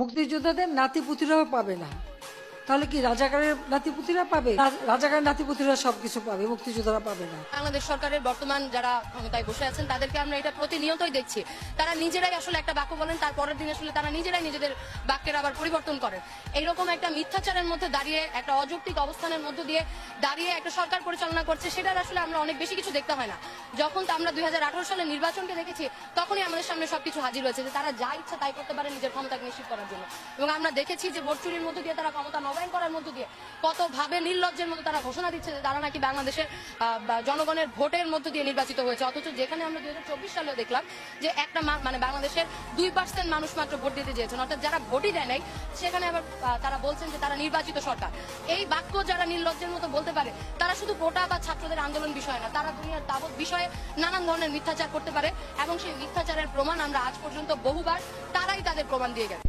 মুক্তিযোদ্ধাদের নাতিপুতিরাও পাবে না, তাহলে কি রাজাকারের নাতিপুতিরা পাবে? রাজাকারের নাতিপুতিরা সবকিছু পাবে, মুক্তিযোদ্ধারা পাবে না। বাংলাদেশ সরকারের বর্তমান যারা ক্ষমতায় বসে আছেন তাদেরকে আমরা এটা প্রতিনিয়তই দেখছি, তারা নিজেরাই আসলে একটা বাক্য বলেন, তার পরের দিন আসলে তারা নিজেরাই নিজেদের বাক্যের আবার পরিবর্তন করেন। এইরকম একটা মিথ্যাচারের মধ্যে দাঁড়িয়ে, একটা অযৌক্তিক অবস্থানের মধ্যে দিয়ে দাঁড়িয়ে একটা সরকার পরিচালনা করছে, সেটার আসলে আমরা অনেক বেশি কিছু দেখতে হয় না। যখন আমরা 2018 সালের নির্বাচনকে দেখেছি, তখনই আমাদের সামনে সবকিছু হাজির হয়েছে যে তারা যা ইচ্ছা তাই করতে পারে নিজের ক্ষমতাকে নিশ্চিত করার জন্য। এবং আমরা দেখেছি যে ভোট চুরির মধ্যে দিয়ে তারা ক্ষমতা নবায়ন করার মধ্যে দিয়ে কত ভাবে নির্লজ্জের মতো তারা ঘোষণা দিচ্ছে যে তারা নাকি বাংলাদেশের জনগণের ভোটের মধ্যে দিয়ে নির্বাচিত হয়েছে, অথচ যেখানে আমরা 2024 সালেও দেখলাম যে একটা মানে বাংলাদেশের 2% মানুষ মাত্র ভোট দিতে চেয়েছেন, অর্থাৎ যারা ভোটই দেয় নাই সেখানে আবার তারা বলছেন যে তারা নির্বাচিত সরকার। এই বাক্য যারা নির্লজ্জের মতো বলতে পারে, তারা শুধু কোটা বা ছাত্রদের আন্দোলন বিষয় না, তারা দুনিয়ার তাবৎ বিষয়ে নানান ধরনের মিথ্যাচার করতে পারে, এবং সেই মিথ্যাচারের প্রমাণ আমরা আজ পর্যন্ত বহুবার তারাই তাদের প্রমাণ দিয়ে গেছে।